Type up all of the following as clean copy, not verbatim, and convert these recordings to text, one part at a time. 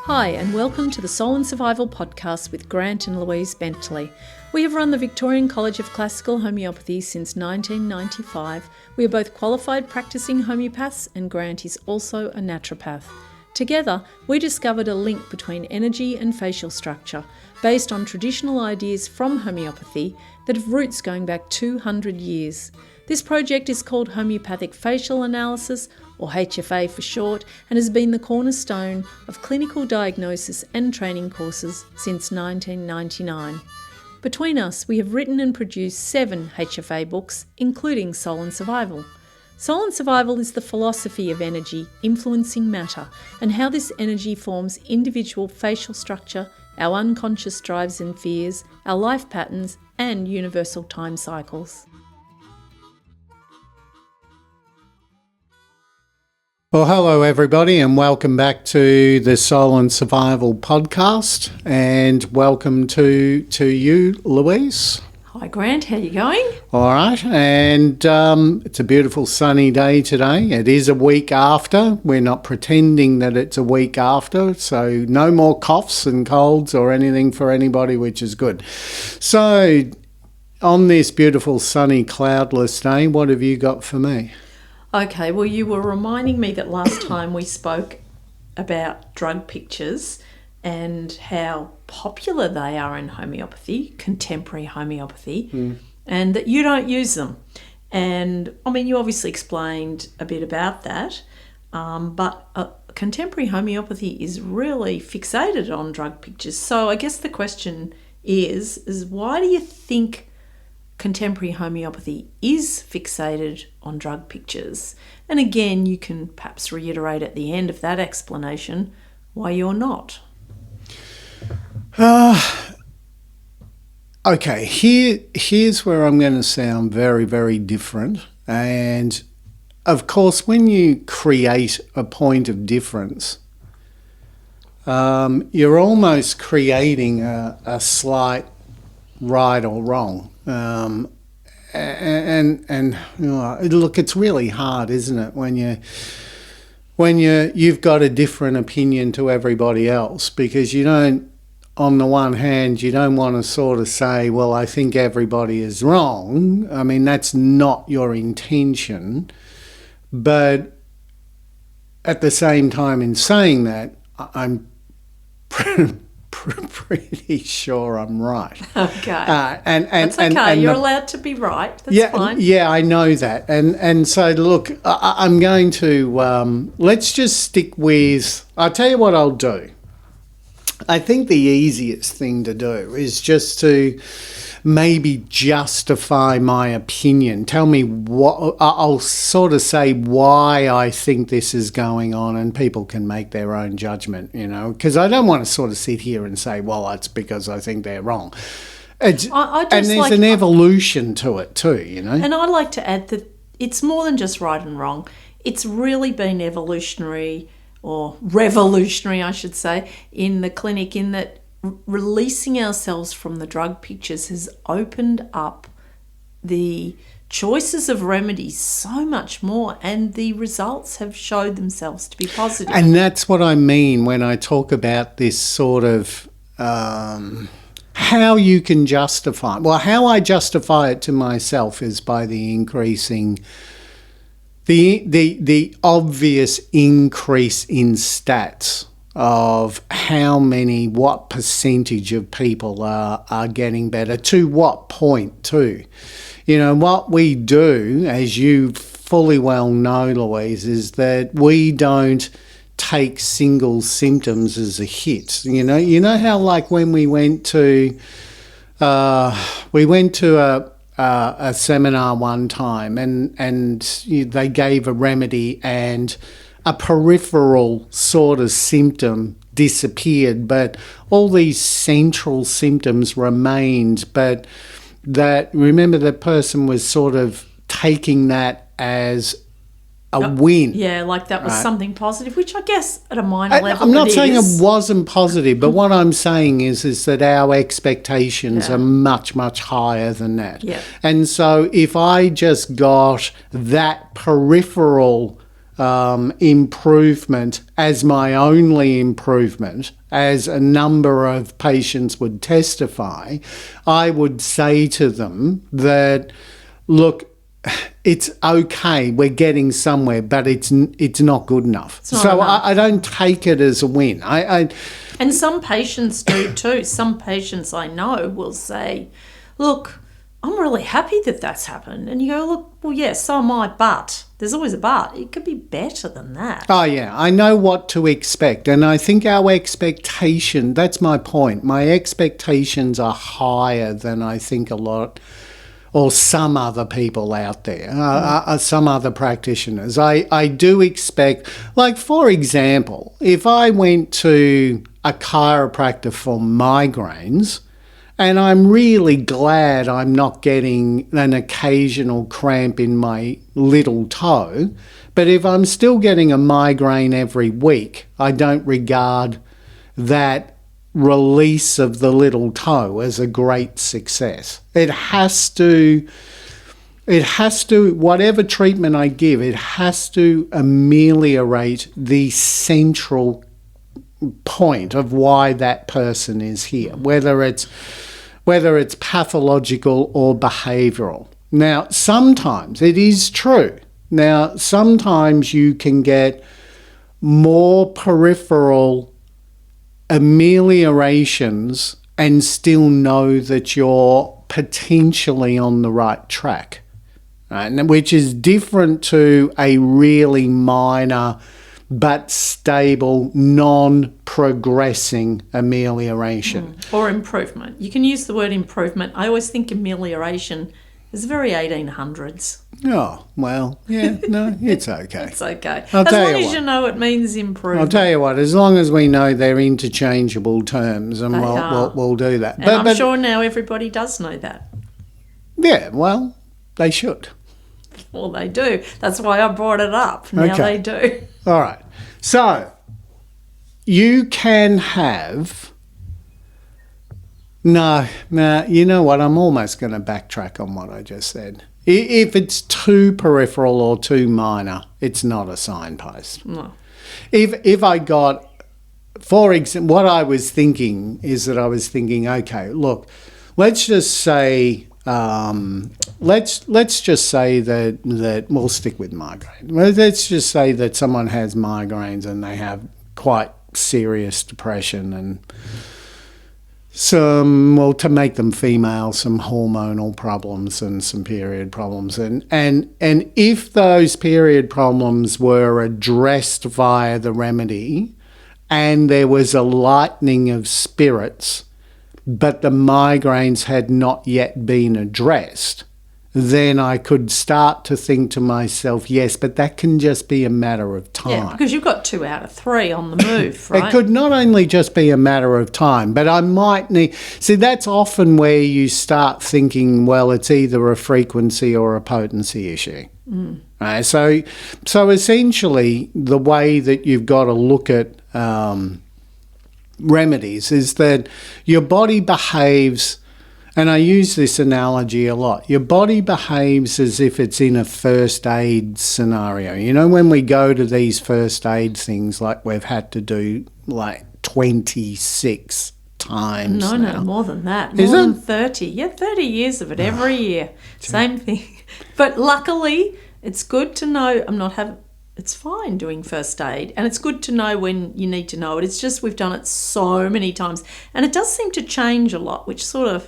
Hi, and welcome to the Soul and Survival podcast with Grant and Louise Bentley. We have run the Victorian College of Classical Homeopathy since 1995. We are both qualified practicing homeopaths, and Grant is also a naturopath. Together, we discovered a link between energy and facial structure based on traditional ideas from homeopathy that have roots going back 200 years. This project is called Homeopathic Facial Analysis, or HFA for short, and has been the cornerstone of clinical diagnosis and training courses since 1999. Between us, we have written and produced 7 HFA books, including Soul and Survival. Soul and Survival is the philosophy of energy influencing matter and how this energy forms individual facial structure, our unconscious drives and fears, our life patterns, and universal time cycles. Well, hello everybody, and welcome back to the Soul and Survival podcast, and welcome to you, Louise. Hi Grant, how are you going? All right, and it's a beautiful sunny day today. It is a week after. We're not pretending that it's a week after, so no more coughs and colds or anything for anybody, which is good. So, on this beautiful sunny cloudless day, what have you got for me? Okay, well, you were reminding me that last time we spoke about drug pictures and how popular they are in homeopathy, contemporary homeopathy, and that you don't use them. And, I mean, you obviously explained a bit about that, but contemporary homeopathy is really fixated on drug pictures. So I guess the question is why do you think contemporary homeopathy is fixated on drug pictures? And again, you can perhaps reiterate at the end of that explanation why you're not. Okay, here's where I'm going to sound very, very different. And of course, when you create a point of difference, you're almost creating a slight right or wrong. And you know, look, it's really hard, isn't it, when you've got a different opinion to everybody else, because you don't, on the one hand, you don't want to sort of say, well, I think everybody is wrong. I mean, that's not your intention. But at the same time, in saying that, I'm pretty sure I'm right. Okay. That's okay. You're allowed to be right. That's fine. Yeah, I know that. And so, look, I'm going to, let's just stick with, I'll tell you what I'll do. I think the easiest thing to do is just to maybe justify my opinion. Tell me what, I'll sort of say why I think this is going on, and people can make their own judgment, you know, because I don't want to sort of sit here and say, well, that's because I think they're wrong. And there's an evolution to it too, you know. And I'd like to add that it's more than just right and wrong. It's really been evolutionary, or revolutionary, I should say, in the clinic, in that releasing ourselves from the drug pictures has opened up the choices of remedies so much more, and the results have showed themselves to be positive. And that's what I mean when I talk about this sort of how you can justify. Well, how I justify it to myself is by the increasing the obvious increase in stats of what percentage of people are getting better, to what point too. You know, what we do, as you fully well know, Louise, is that we don't take single symptoms as a hit. You know how, like, when we went to a seminar one time, and they gave a remedy and a peripheral sort of symptom disappeared, but all these central symptoms remained. But remember, the person was sort of taking that as a win. Yeah, like that was something positive, which I guess at a minor level I'm not saying it wasn't positive, but what I'm saying is that our expectations are much, much higher than that. Yeah. And so if I just got that peripheral improvement as my only improvement, as a number of patients would testify, I would say to them that, look, it's okay, we're getting somewhere, but it's not good enough. So I don't take it as a win. And some patients do too. Some patients I know will say, look, I'm really happy that that's happened. And you go, look, well, yes, so am I, but there's always a but. It could be better than that. Oh, yeah, I know what to expect. And I think our expectation, that's my point. My expectations are higher than I think a lot or some other people out there, some other practitioners. I do expect, like, for example, if I went to a chiropractor for migraines, and I'm really glad I'm not getting an occasional cramp in my little toe, but if I'm still getting a migraine every week, I don't regard that release of the little toe as a great success. It has to, whatever treatment I give, it has to ameliorate the central point of why that person is here, whether it's pathological or behavioural. Now, sometimes it is true. Now, sometimes you can get more peripheral ameliorations and still know that you're potentially on the right track, right? Which is different to a really minor but stable, non-progressing amelioration. Or improvement. You can use the word improvement. I always think amelioration is very 1800s. Oh, well, yeah, no, it's okay. It's okay. As long as you know it means improvement. I'll tell you what, as long as we know they're interchangeable terms, and we'll do that. And I'm sure now everybody does know that. Yeah, well, they should. Well, they do. That's why I brought it up. Now they do. All right. So, you can have... No, you know what? I'm almost going to backtrack on what I just said. If it's too peripheral or too minor, it's not a signpost. No. If I got... For example, what I was thinking is that I was thinking, okay, look, let's just say... let's just say that we'll stick with migraine. Let's just say that someone has migraines and they have quite serious depression and some, well, to make them female, some hormonal problems and some period problems. And if those period problems were addressed via the remedy and there was a lightening of spirits, but the migraines had not yet been addressed, then I could start to think to myself, yes, but that can just be a matter of time. Yeah, because you've got 2 out of 3 on the move, right? It could not only just be a matter of time, but I might need... See, that's often where you start thinking, well, it's either a frequency or a potency issue. Right? So essentially, the way that you've got to look at... remedies is that your body behaves, and I use this analogy a lot, your body behaves as if it's in a first aid scenario. You know, when we go to these first aid things, like we've had to do like 26 times No, now. more than that. Is more than it? 30. Yeah, 30 years of it every year. Same thing. But luckily, it's good to know it's fine doing first aid, and it's good to know when you need to know it. It's just we've done it so many times, and it does seem to change a lot, which sort of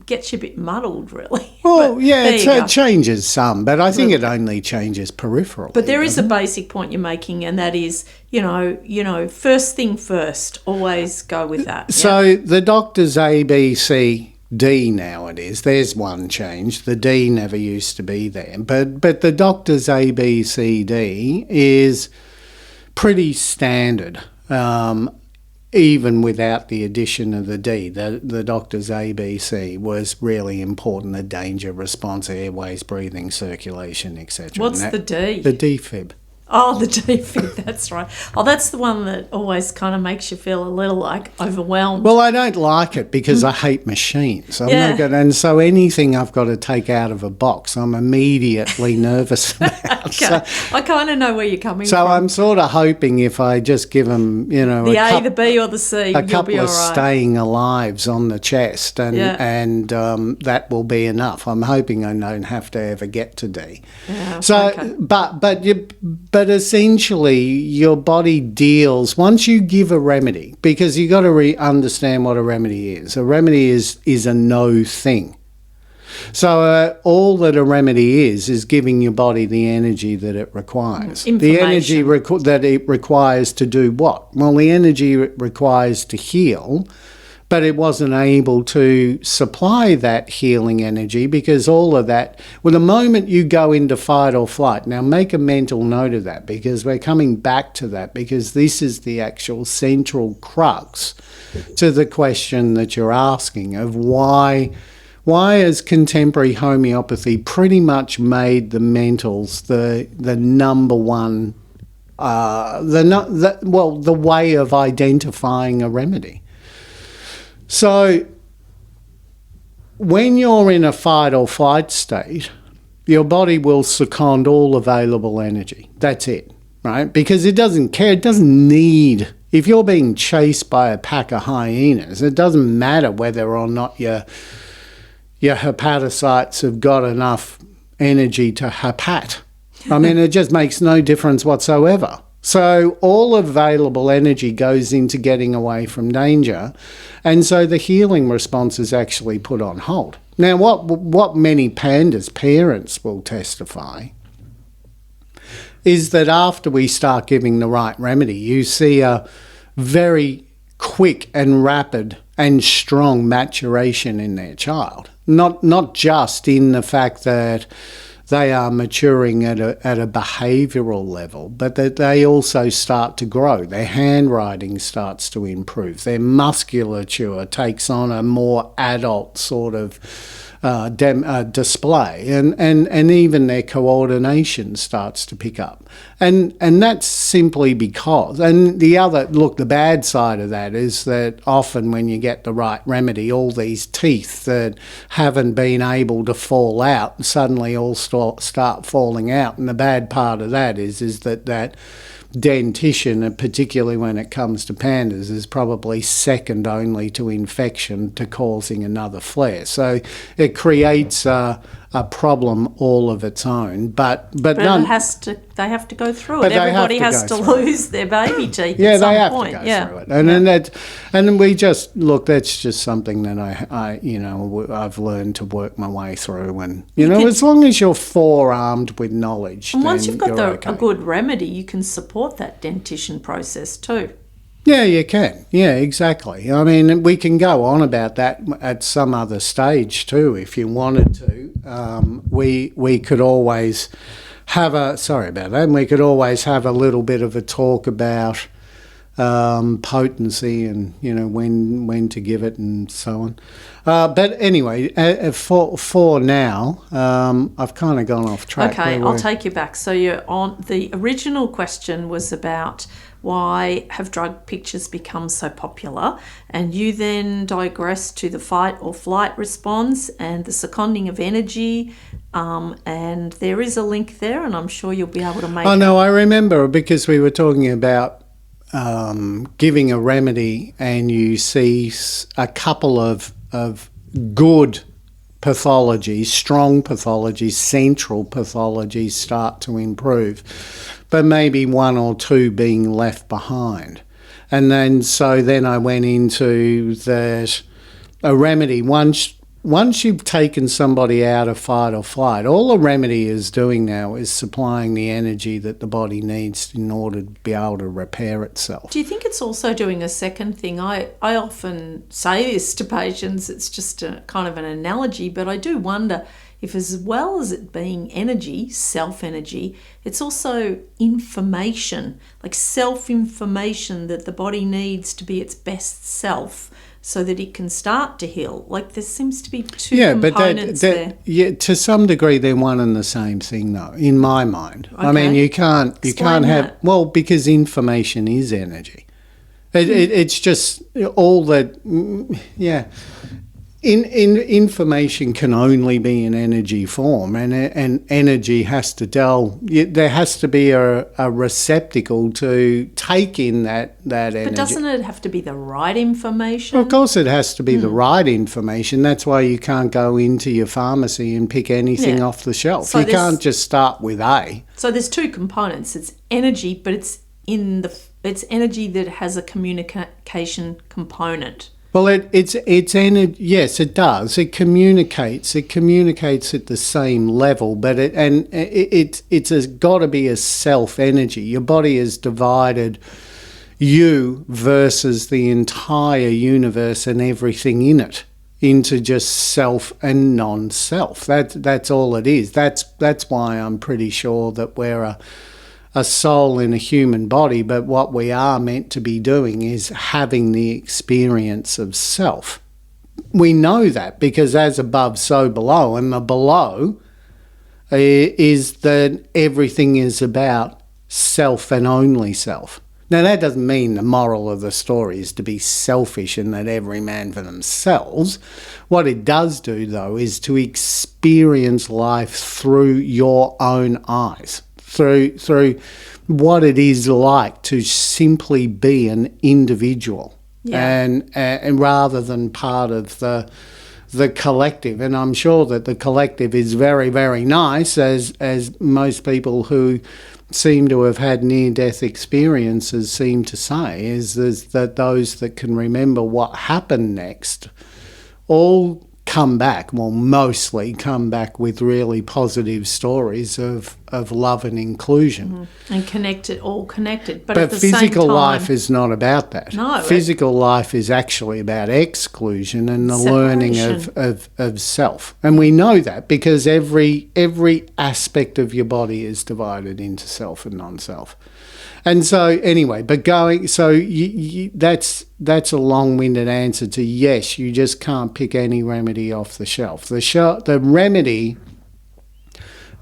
gets you a bit muddled, really. Well, yeah, it changes some, but I think it only changes peripherally. But there is a basic point you're making, and that is, you know, first thing first. Always go with that. So the doctor's ABC D now it is. There's one change. The D never used to be there. But the doctor's A, B, C, D is pretty standard, even without the addition of the D. The doctor's A, B, C was really important. The danger, response, airways, breathing, circulation, etc. What's the D? The defib. Oh, the defib, that's right. Oh, that's the one that always kind of makes you feel a little like overwhelmed. Well, I don't like it because I hate machines. I'm Yeah. not good, and so anything I've got to take out of a box, I'm immediately nervous about. Okay. I kind of know where you're coming So from. I'm sort of hoping if I just give them, The A, the B, or the C, a you'll couple be all of right. staying alives on the chest, and Yeah. that will be enough. I'm hoping I don't have to ever get to D. Yeah, So, okay. but essentially, your body deals once you give a remedy, because you got to understand what a remedy is. A remedy is a no thing. So all that a remedy is giving your body the energy that it requires. The energy that it requires to do what? Well, the energy it requires to heal, but it wasn't able to supply that healing energy because all of that, well, the moment you go into fight or flight, now make a mental note of that because we're coming back to that because this is the actual central crux to the question that you're asking of why has contemporary homeopathy pretty much made the mentals the number one, the way of identifying a remedy. So when you're in a fight or flight state, your body will second all available energy. That's it, right? Because it doesn't care. It doesn't need. If you're being chased by a pack of hyenas, it doesn't matter whether or not your hepatocytes have got enough energy to hepat. I mean, it just makes no difference whatsoever. So all available energy goes into getting away from danger, and so the healing response is actually put on hold. Now, what many pandas' parents will testify is that after we start giving the right remedy, you see a very quick and rapid and strong maturation in their child. Not just in the fact that they are maturing at a behavioural level, but that they also start to grow. Their handwriting starts to improve. Their musculature takes on a more adult sort of display, and even their coordination starts to pick up. And that's simply because, and the bad side of that is that often when you get the right remedy, all these teeth that haven't been able to fall out suddenly all start falling out. And the bad part of that is that dentition, and particularly when it comes to pandas, is probably second only to infection to causing another flare. So it creates a problem all of its own. But they have to go through it. Everybody has to lose their baby teeth at some point. They have to go through it. And we just, look, that's just something that I've learned to work my way through. And, as long as you're forearmed with knowledge, and once you've got okay. a good remedy, you can support that dentition process too. Yeah, you can. Yeah, exactly. I mean, we can go on about that at some other stage too, if you wanted to. We could always have we could always have a little bit of a talk about potency and when to give it and so on. But anyway, for now, I've kind of gone off track. Okay, I'll take you back. So you're on. The original question was about why have drug pictures become so popular, and you then digress to the fight or flight response and the seconding of energy, and there is a link there, and I'm sure you'll be able to make. No, I remember because we were talking about giving a remedy, and you see a couple of good pathologies, strong pathologies, central pathologies start to improve, but maybe one or two being left behind. And then I went into that a remedy, once you've taken somebody out of fight or flight, all a remedy is doing now is supplying the energy that the body needs in order to be able to repair itself. Do you think it's also doing a second thing? I often say this to patients, it's just a kind of an analogy, but I do wonder if, as well as it being energy, self-energy, it's also information, like self-information that the body needs to be its best self. so that it can start to heal. Like there seems to be two components there. Yeah, to some degree they're one and the same thing though, in my mind. Okay. I mean, you can't have, that. well, because information is energy. It's just all that, yeah. In information can only be in energy form, and energy has to there has to be a receptacle to take in that energy. But doesn't it have to be the right information? Well, of course it has to be the right information. That's why you can't go into your pharmacy and pick anything off the shelf. So you can't just start with A. So there's two components. It's energy, but it's energy that has a communication component. Well, it's energy. Yes, it does. It communicates. It communicates at the same level, but it's got to be a self energy. Your body is divided, you versus the entire universe and everything in it, into just self and non-self. That's all it is. That's why I'm pretty sure that we're a soul in a human body, but what we are meant to be doing is having the experience of self. We know that because as above, so below, and the below is that everything is about self and only self. Now, that doesn't mean the moral of the story is to be selfish and that every man for themselves. What it does do, though, is to experience life through your own eyes. Through what it is like to simply be an individual, and rather than part of the collective. And I'm sure that the collective is very, very nice, as most people who seem to have had near-death experiences seem to say, is that those that can remember what happened next all come back, well, mostly come back with really positive stories of love and inclusion. And all connected. But at the physical same time, life is not about that. No. Physical life is actually about exclusion and the learning of self. And we know that because every aspect of your body is divided into self and non-self. And so anyway, but that's a long-winded answer to yes, you just can't pick any remedy off the shelf. The remedy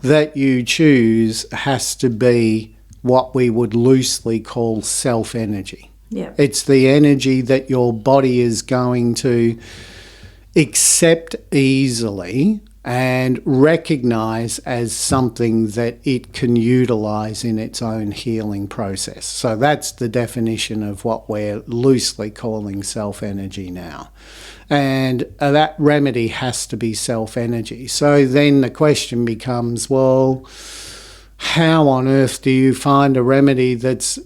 that you choose has to be what we would loosely call self-energy. Yeah. It's the energy that your body is going to accept easily and recognise as something that it can utilise in its own healing process. So that's the definition of what we're loosely calling self-energy now. And that remedy has to be self-energy. So then the question becomes, well, how on earth do you find a remedy that's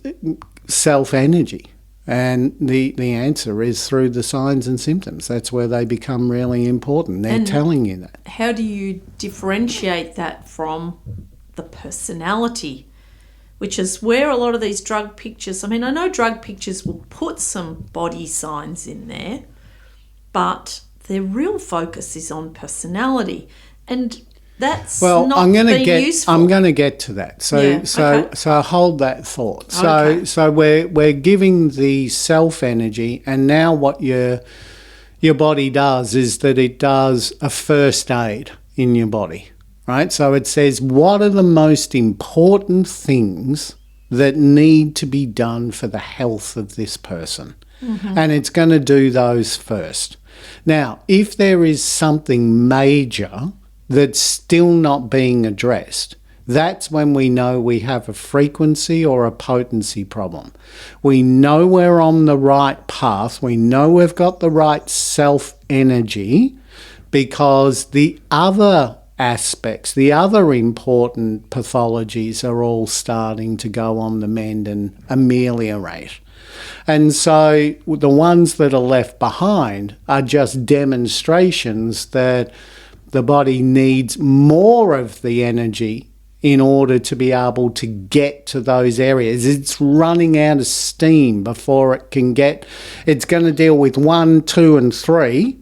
self-energy? And the answer is through the signs and symptoms. That's where they become really important. They're telling you that. How do you differentiate that from the personality, which is where a lot of these drug pictures, I mean, I know drug pictures will put some body signs in there, but their real focus is on personality. And that's useful. I'm going to get to that. So hold that thought. So we're giving the self energy, and now what your body does is that it does a first aid in your body, right? So it says what are the most important things that need to be done for the health of this person, and it's going to do those first. Now, if there is something major that's still not being addressed, that's when we know we have a frequency or a potency problem. We know we're on the right path. We know we've got the right self-energy because the other aspects, the other important pathologies are all starting to go on the mend and ameliorate. And so the ones that are left behind are just demonstrations that the body needs more of the energy in order to be able to get to those areas. It's running out of steam before it can get. It's going to deal with 1, 2, and 3,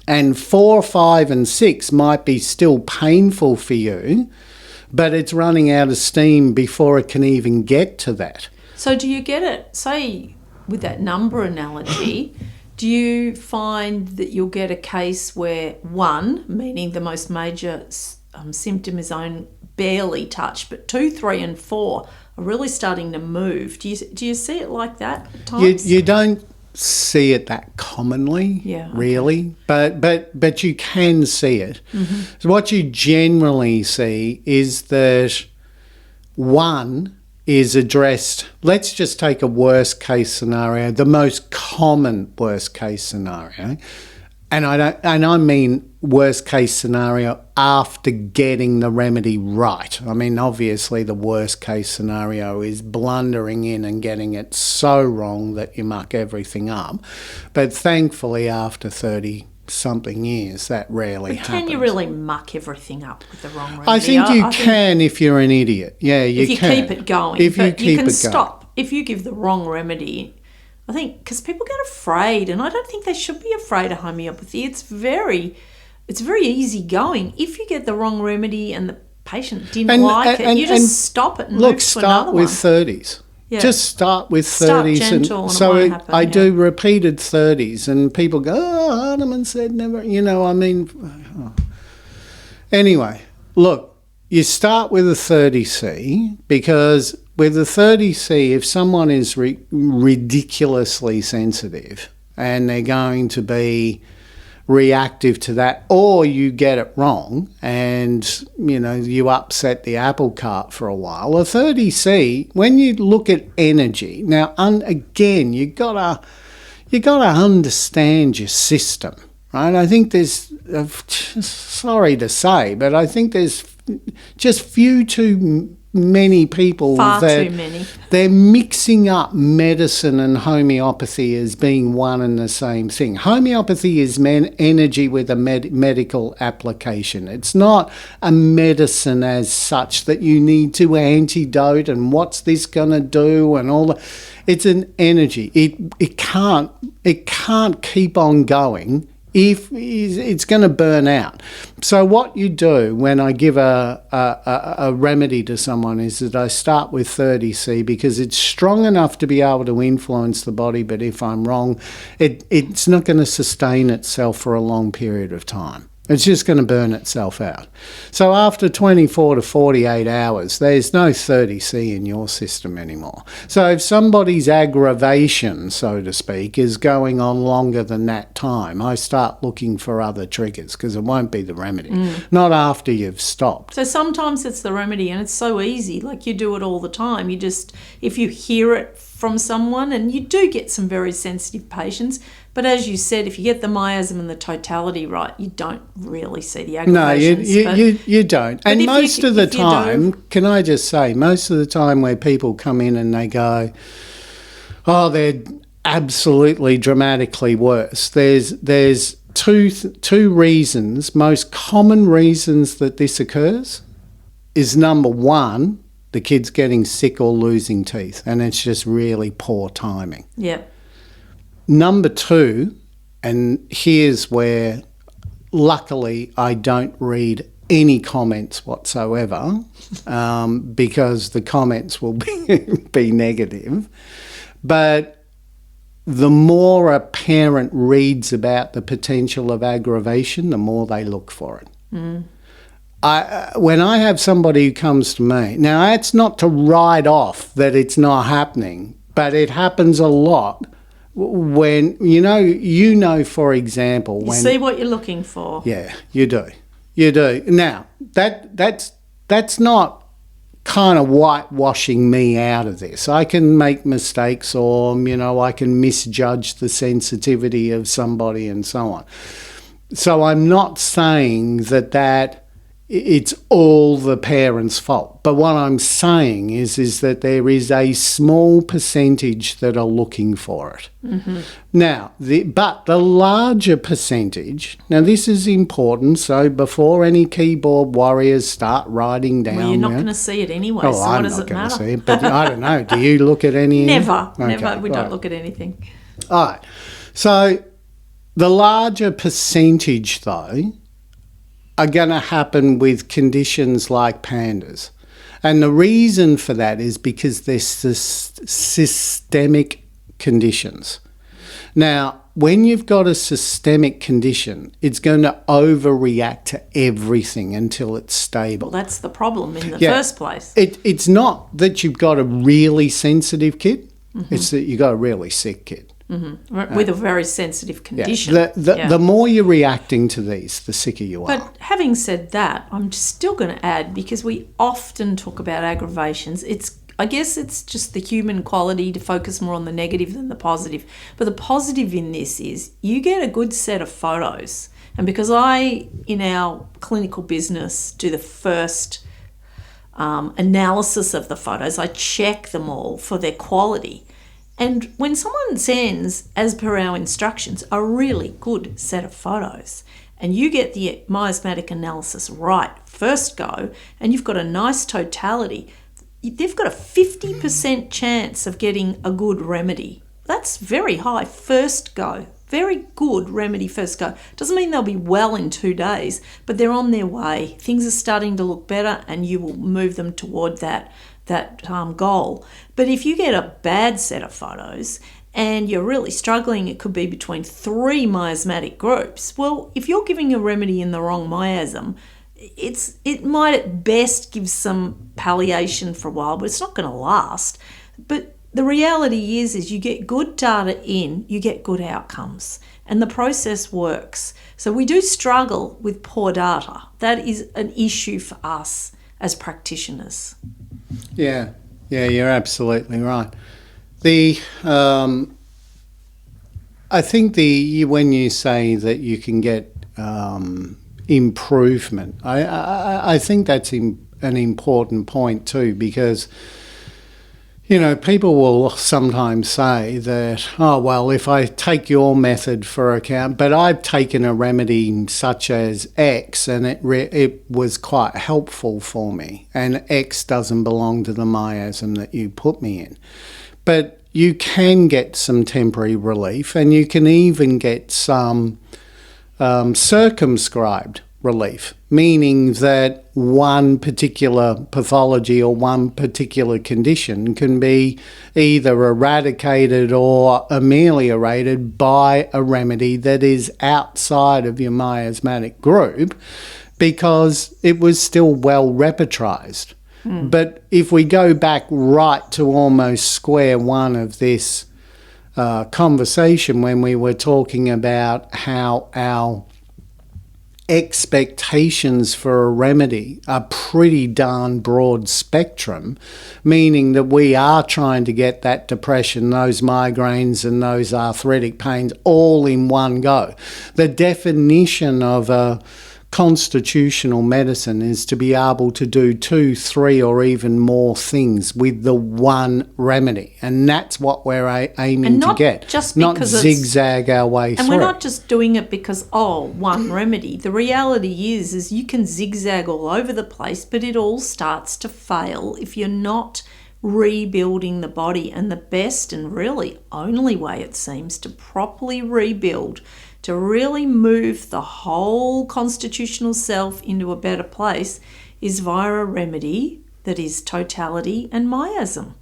and 4, 5, and 6 might be still painful for you, but it's running out of steam before it can even get to that. So do you get it, say, with that number analogy, Do you find that you'll get a case where 1, meaning the most major symptom is only barely touched, but 2, 3 and 4 are really starting to move? Do you see it like that at times? You don't see it that commonly, really, but you can see it. Mm-hmm. So what you generally see is that 1 is addressed. Let's just take a worst case scenario, the most common worst case scenario, and I mean worst case scenario after getting the remedy right. I mean, obviously the worst case scenario is blundering in and getting it so wrong that you muck everything up. But thankfully after 30-something years, that rarely happens. Can you really muck everything up with the wrong remedy? I think you can if you're an idiot. Yeah, you can. If you keep it going. If you keep it going. Stop. If you give the wrong remedy, I think, because people get afraid, and I don't think they should be afraid of homeopathy. It's very easy going. If you get the wrong remedy and the patient didn't like it, you just stop it and move to another one. Look, start with 30s. Yeah. Just start with 30s. Start gentle and so it won't happen, I do repeated 30s and people go, oh, Hardeman said never, Anyway, look, you start with a 30C because with a 30C, if someone is ridiculously sensitive and they're going to be reactive to that, or you get it wrong and you upset the apple cart for a while, a 30C, when you look at energy, now again you gotta understand your system, right? I think there's sorry to say, but I think there's just too many people too many. They're mixing up medicine and homeopathy as being one and the same thing. Homeopathy is energy with a medical application. It's not a medicine as such that you need to antidote and what's this going to do and all that. It's an energy. It can't keep on going if it's going to burn out. So what you do when I give a remedy to someone is that I start with 30C because it's strong enough to be able to influence the body, but if I'm wrong, it's not going to sustain itself for a long period of time. It's just going to burn itself out. So after 24 to 48 hours, there's no 30C in your system anymore. So if somebody's aggravation, so to speak, is going on longer than that time, I start looking for other triggers because it won't be the remedy. Not after you've stopped. So sometimes it's the remedy and it's so easy. Like you do it all the time. You just, if you hear it from someone, and you do get some very sensitive patients, but as you said, if you get the miasm and the totality right, you don't really see the aggravations. No, you don't. And most of the time, can I just say, most of the time where people come in and they go, oh, they're absolutely dramatically worse, there's two reasons, most common reasons that this occurs is number one, the kid's getting sick or losing teeth, and it's just really poor timing. Yep. Number two, and here's where luckily I don't read any comments whatsoever because the comments will be negative, but the more a parent reads about the potential of aggravation, the more they look for it. When I have somebody who comes to me, now that's not to write off that it's not happening, but it happens a lot when, for example... You see what you're looking for. Yeah, you do. You do. Now, that's not kind of whitewashing me out of this. I can make mistakes or, I can misjudge the sensitivity of somebody and so on. So I'm not saying that it's all the parents' fault. But what I'm saying is that there is a small percentage that are looking for it. Mm-hmm. Now, but the larger percentage, now this is important, so before any keyboard warriors start writing down... Well, you're not going to see it anyway, so what does it matter? I'm not going to see it, but I don't know. Do you look at any... Never. We don't look at anything. All right. So the larger percentage, though, are going to happen with conditions like pandas. And the reason for that is because they're systemic conditions. Now, when you've got a systemic condition, it's going to overreact to everything until it's stable. Well, that's the problem in the first place. It's not that you've got a really sensitive kid. It's that you've got a really sick kid. With a very sensitive condition. The more you're reacting to these, the sicker you are. But having said that, I'm still going to add, because we often talk about aggravations, I guess it's just the human quality to focus more on the negative than the positive. But the positive in this is you get a good set of photos. And because I, in our clinical business, do the first analysis of the photos, I check them all for their quality. And when someone sends, as per our instructions, a really good set of photos, and you get the miasmatic analysis right first go, and you've got a nice totality, they've got a 50% chance of getting a good remedy. That's very high first go. Very good remedy first go. Doesn't mean they'll be well in 2 days, but they're on their way. Things are starting to look better, and you will move them toward that goal. But if you get a bad set of photos and you're really struggling, it could be between 3 miasmatic groups. Well, if you're giving a remedy in the wrong miasm, it might at best give some palliation for a while, but it's not going to last. But the reality is you get good data in, you get good outcomes, and the process works. So we do struggle with poor data. That is an issue for us as practitioners. Yeah, you're absolutely right. I think when you say that you can get improvement, I think that's an important point too, because people will sometimes say that, oh, well, if I take your method for account, but I've taken a remedy such as X and it was quite helpful for me, and X doesn't belong to the miasm that you put me in. But you can get some temporary relief, and you can even get some circumscribed relief, meaning that one particular pathology or one particular condition can be either eradicated or ameliorated by a remedy that is outside of your miasmatic group because it was still well repertorised. But if we go back right to almost square one of this conversation when we were talking about how our expectations for a remedy are pretty darn broad spectrum, meaning that we are trying to get that depression, those migraines and those arthritic pains all in one go. The definition of a constitutional medicine is to be able to do 2, 3 or even more things with the one remedy, and that's what we're aiming to get, not zigzag our way through. And we're not just doing it because one remedy. The reality is you can zigzag all over the place, but it all starts to fail if you're not rebuilding the body. And the best and really only way, it seems, to properly rebuild, to really move the whole constitutional self into a better place, is via a remedy that is totality and miasm.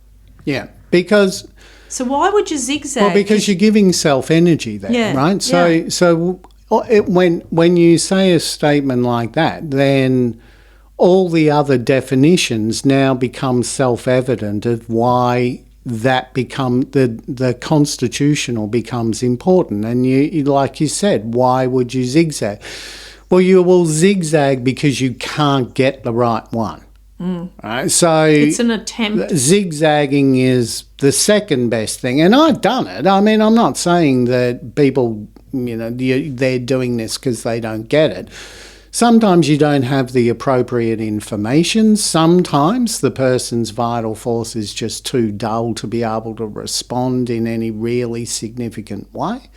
Yeah, because... So why would you zigzag? Well, because you're giving self energy there, right? So when you say a statement like that, then all the other definitions now become self-evident of why that the constitutional becomes important. And you, like you said, why would you zigzag? Well, you will zigzag because you can't get the right one. Right? So it's an attempt. Zigzagging is the second best thing, and I've done it. I mean, I'm not saying that people, they're doing this because they don't get it. Sometimes you don't have the appropriate information. Sometimes the person's vital force is just too dull to be able to respond in any really significant way.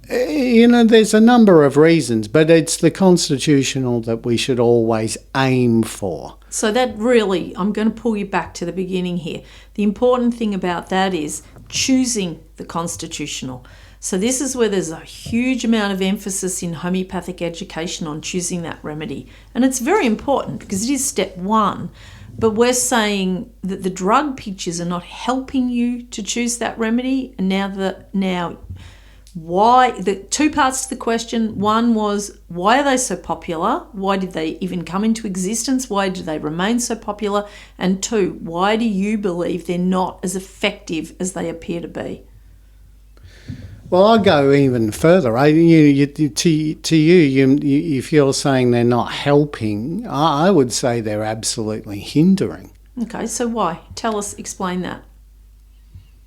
There's a number of reasons, but it's the constitutional that we should always aim for. So that really, I'm going to pull you back to the beginning here. The important thing about that is choosing the constitutional. So this is where there's a huge amount of emphasis in homeopathic education on choosing that remedy. And it's very important because it is step one. But we're saying that the drug pictures are not helping you to choose that remedy. And now why, the two parts to the question. One was, why are they so popular? Why did they even come into existence? Why do they remain so popular? And two, why do you believe they're not as effective as they appear to be? Well, I'll go even further. If you're saying they're not helping, I would say they're absolutely hindering. Okay, so why? Tell us, explain that.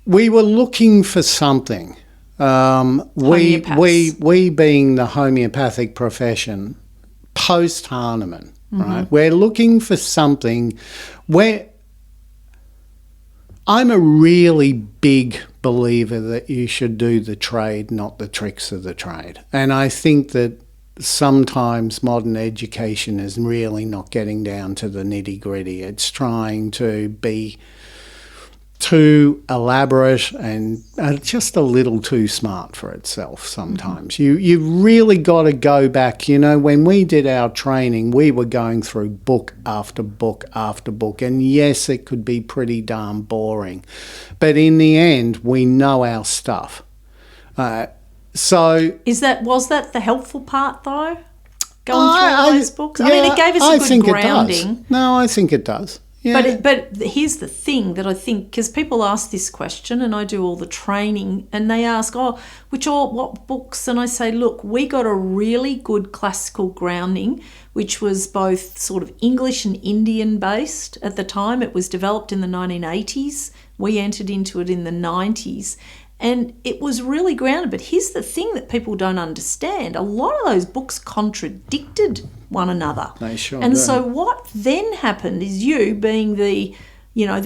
We were looking for something. We being the homeopathic profession, post Hahnemann, right? We're looking for something where I'm a really big believer that you should do the trade, not the tricks of the trade. And I think that sometimes modern education is really not getting down to the nitty-gritty. It's trying to be too elaborate and just a little too smart for itself sometimes. You've really got to go back. You know, when we did our training, we were going through book after book after book. And yes, it could be pretty darn boring. But in the end, we know our stuff. So was that the helpful part, though? Going through all those books? Yeah, I mean, it gave us a good grounding. It does. No, I think it does. Yeah. But here's the thing that I think, because people ask this question and I do all the training and they ask, what books? And I say, look, we got a really good classical grounding, which was both sort of English and Indian based at the time. It was developed in the 1980s. We entered into it in the 90s. And it was really grounded. But here's the thing that people don't understand. A lot of those books contradicted one another. They sure and do. So what then happened is you, being the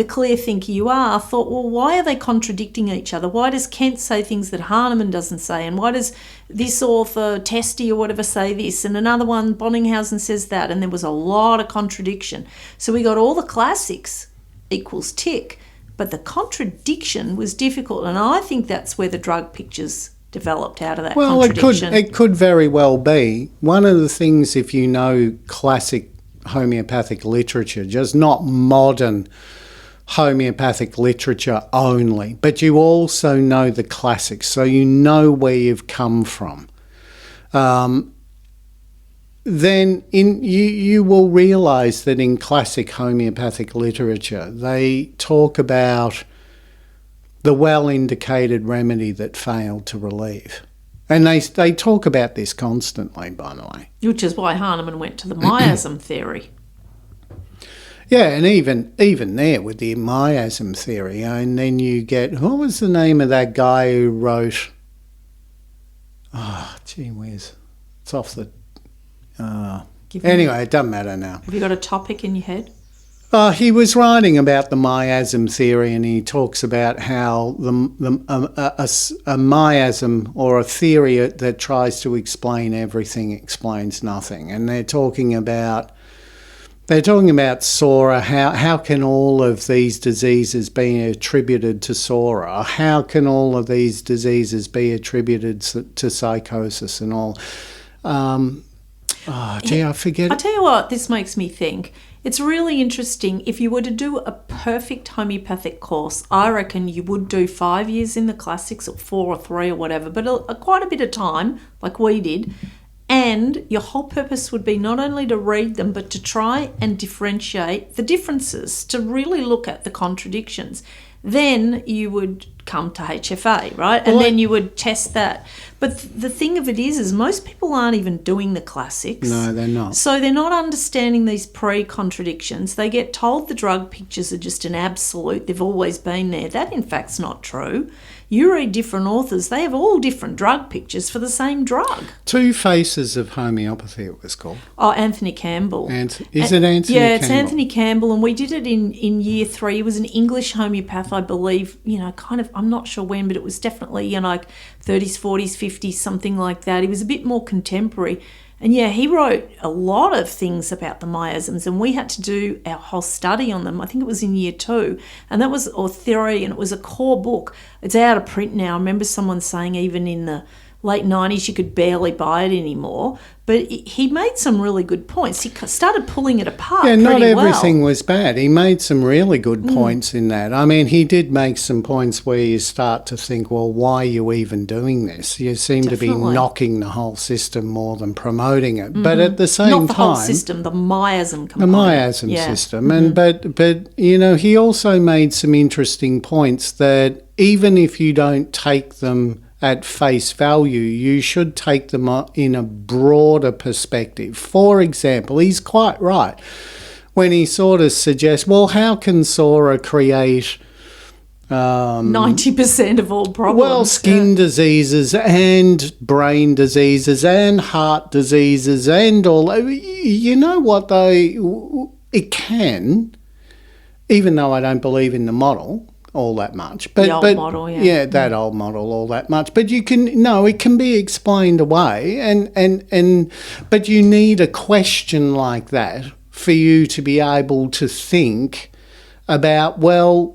clear thinker you are, thought, well, why are they contradicting each other? Why does Kent say things that Hahnemann doesn't say? And why does this author, Testy or whatever, say this? And another one, Bonninghausen, says that. And there was a lot of contradiction. So we got all the classics equals tick. But the contradiction was difficult, and I think that's where the drug pictures developed out of that contradiction. It could very well be. One of the things, if you know classic homeopathic literature, just not modern homeopathic literature only, but you also know the classics, so you know where you've come from. Then you will realise that in classic homeopathic literature, they talk about the well-indicated remedy that failed to relieve. And they talk about this constantly, by the way. Which is why Hahnemann went to the miasm theory. Yeah, and even there with the miasm theory, and then you get, what was the name of that guy who wrote, gee whiz, it's off the... Anyway, it doesn't matter now. Have you got a topic in your head? He was writing about the miasm theory, and he talks about how a miasm, or a theory that tries to explain everything, explains nothing. And they're talking about Sora. How can all of these diseases be attributed to Sora? How can all of these diseases be attributed to psychosis and all? I forget. I'll tell you what, this makes me think. It's really interesting. If you were to do a perfect homeopathic course, I reckon you would do 5 years in the classics, or 4 or 3 or whatever, but quite a bit of time, like we did. And your whole purpose would be not only to read them, but to try and differentiate the differences, to really look at the contradictions. Then you would come to HFA, right? And then you would test that. But the thing of it is most people aren't even doing the classics. No, they're not. So they're not understanding these pre-contradictions. They get told the drug pictures are just an absolute. They've always been there. That, in fact's not true. You read different authors, they have all different drug pictures for the same drug. Two Faces of Homeopathy, it was called. Oh, Anthony Campbell. Is it Anthony Campbell? Yeah, it's Anthony Campbell, and we did it in year 3. He was an English homeopath, I believe, I'm not sure when, but it was definitely, like 30s, 40s, 50s, something like that. He was a bit more contemporary. And yeah, he wrote a lot of things about the miasms, and we had to do our whole study on them. I think it was in year 2, and or theory, and it was a core book. It's out of print now. I remember someone saying even in the late 90s you could barely buy it anymore. But he made some really good points. He started pulling it apart pretty well. Yeah, not everything was bad. He made some really good points in that. I mean, he did make some points where you start to think, well, why are you even doing this? You seem to be knocking the whole system more than promoting it. But at the same time... Not the whole system, the miasm component. The miasm system. And but, you know, he also made some interesting points that even if you don't take them at face value, you should take them in a broader perspective. For example, he's quite right when he sort of suggests, well, how can Sora create 90% of all problems? Well, skin diseases and brain diseases and heart diseases and all. You know what, though? It can, even though I don't believe in the model all that much. But, the old model, yeah. Yeah, that old model all that much. But it can be explained away but you need a question like that for you to be able to think about, well,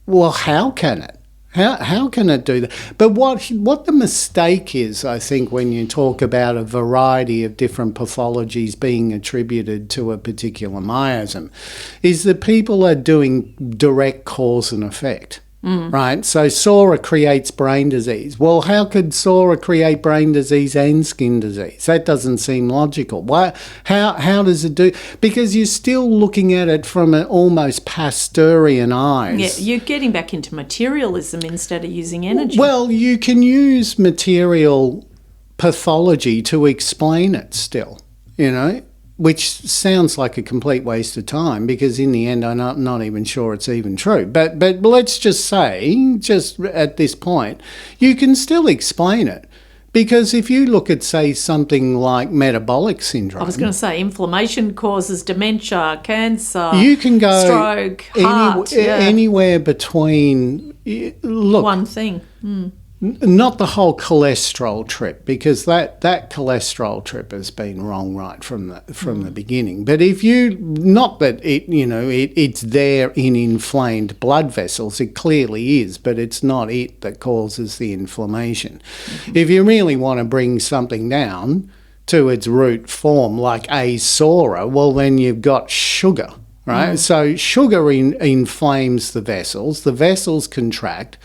how can it? How can it do that? But what the mistake is, I think, when you talk about a variety of different pathologies being attributed to a particular miasm, is that people are doing direct cause and effect. Right? So Sora creates brain disease. Well, how could Sora create brain disease and skin disease? That doesn't seem logical. Why? How does it do? Because you're still looking at it from an almost Pasteurian eyes. Yeah, you're getting back into materialism instead of using energy. Well, you can use material pathology to explain it still, you know, which sounds like a complete waste of time because in the end I'm not even sure it's even true. But let's just say, just at this point, you can still explain it. Because if you look at, say, something like metabolic syndrome... I was going to say inflammation causes dementia, cancer, you can go stroke, heart. Anywhere between... Look, one thing. Not the whole cholesterol trip, because that cholesterol trip has been wrong right from the beginning. But if you, not that it's there in inflamed blood vessels, it clearly is, but it's not it that causes the inflammation. If you really want to bring something down to its root form, like a Sora, well, then you've got sugar, right? So sugar inflames the vessels contract.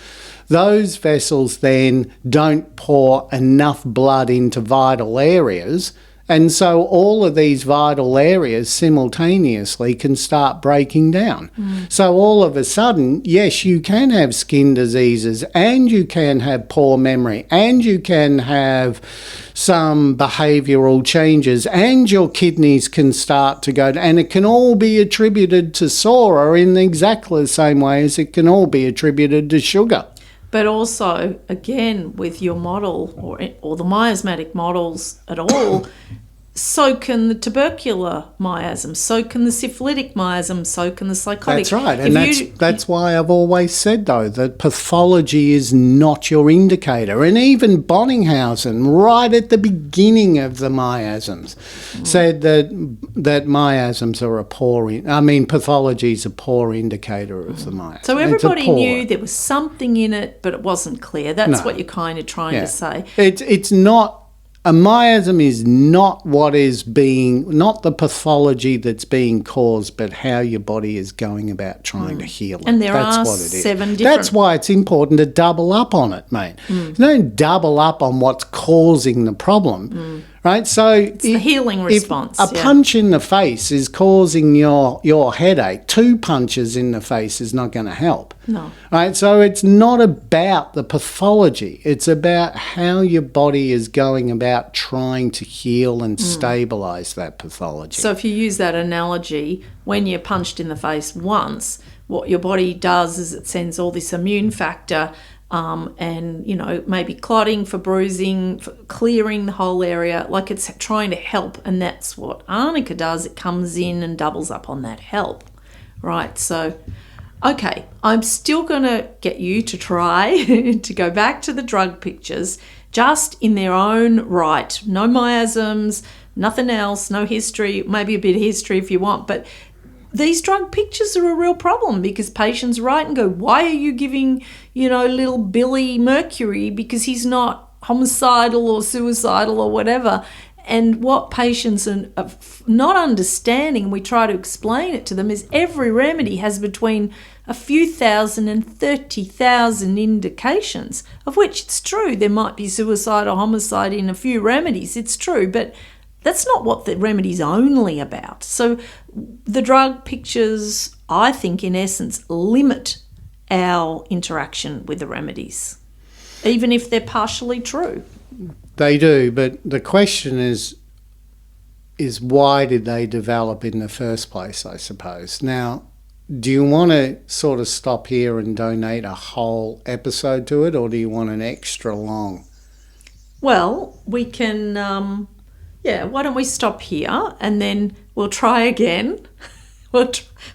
Those vessels then don't pour enough blood into vital areas, and so all of these vital areas simultaneously can start breaking down. So all of a sudden, yes, you can have skin diseases and you can have poor memory and you can have some behavioural changes and your kidneys can start to go, and it can all be attributed to Sora in exactly the same way as it can all be attributed to sugar. But also, again, with your model or the miasmatic models at all, so can the tubercular miasm, so can the syphilitic miasm, so can the psychotic. That's right, and that's why I've always said, though, that pathology is not your indicator. And even Bonninghausen, right at the beginning of the miasms, said that miasms are pathology is a poor indicator of the miasm. So everybody knew there was something in it, but it wasn't clear. That's what you're kind of trying to say. It's not... A miasm is not not the pathology that's being caused, but how your body is going about trying to heal it. And that's what it is. 7 different... That's why it's important to double up on it, mate. Don't double up on what's causing the problem, right? So it's the healing response. If a punch in the face is causing your headache, 2 punches in the face is not going to help. No. Right? So it's not about the pathology. It's about how your body is going about trying to heal and stabilise that pathology. So if you use that analogy, when you're punched in the face once, what your body does is it sends all this immune factor and, maybe clotting for bruising, for clearing the whole area, like it's trying to help. And that's what arnica does. It comes in and doubles up on that help, right? So... Okay, I'm still going to get you to try to go back to the drug pictures just in their own right. No miasms, nothing else, no history, maybe a bit of history if you want. But these drug pictures are a real problem because patients write and go, why are you giving, little Billy mercury because he's not homicidal or suicidal or whatever. And what patients are not understanding, we try to explain it to them, is every remedy has between a few thousand and 30,000 indications, of which it's true there might be suicide or homicide in a few remedies, it's true, but that's not what the remedy's only about. So the drug pictures, I think, in essence, limit our interaction with the remedies, even if they're partially true. They do, but the question is why did they develop in the first place, I suppose. Now, do you want to sort of stop here and donate a whole episode to it, or do you want an extra long? Well, we can, why don't we stop here and then we'll try again.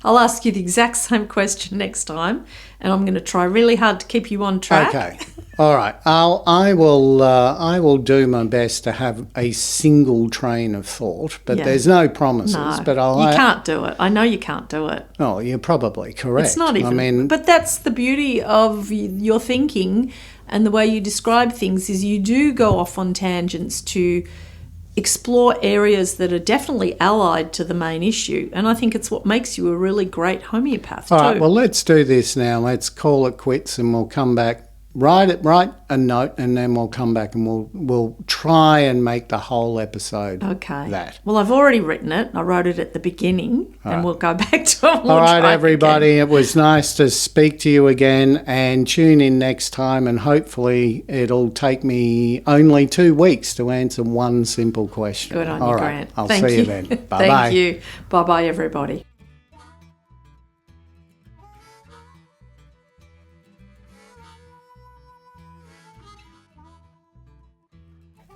I'll ask you the exact same question next time, and I'm going to try really hard to keep you on track. Okay. All right. I will do my best to have a single train of thought, but there's no promises. No, but you can't do it. I know you can't do it. Oh, you're probably correct. It's not even. But that's the beauty of your thinking and the way you describe things, is you do go off on tangents to explore areas that are definitely allied to the main issue. And I think it's what makes you a really great homeopath. All right, well, let's do this now. Let's call it quits, and we'll come back. Write a note, and then we'll come back and we'll try and make the whole episode that. Well, I've already written it. I wrote it at the beginning, and we'll go back to it. All right, everybody. It was nice to speak to you again, and tune in next time, and hopefully it'll take me only 2 weeks to answer one simple question. Good on you, Grant. I'll see you then. Bye-bye. Thank you. Bye-bye, everybody.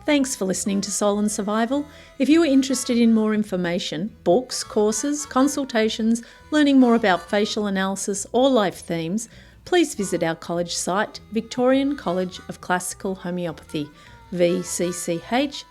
Thanks for listening to Soul and Survival. If you are interested in more information, books, courses, consultations, learning more about facial analysis or life themes, please visit our college site, Victorian College of Classical Homeopathy, vcch.org.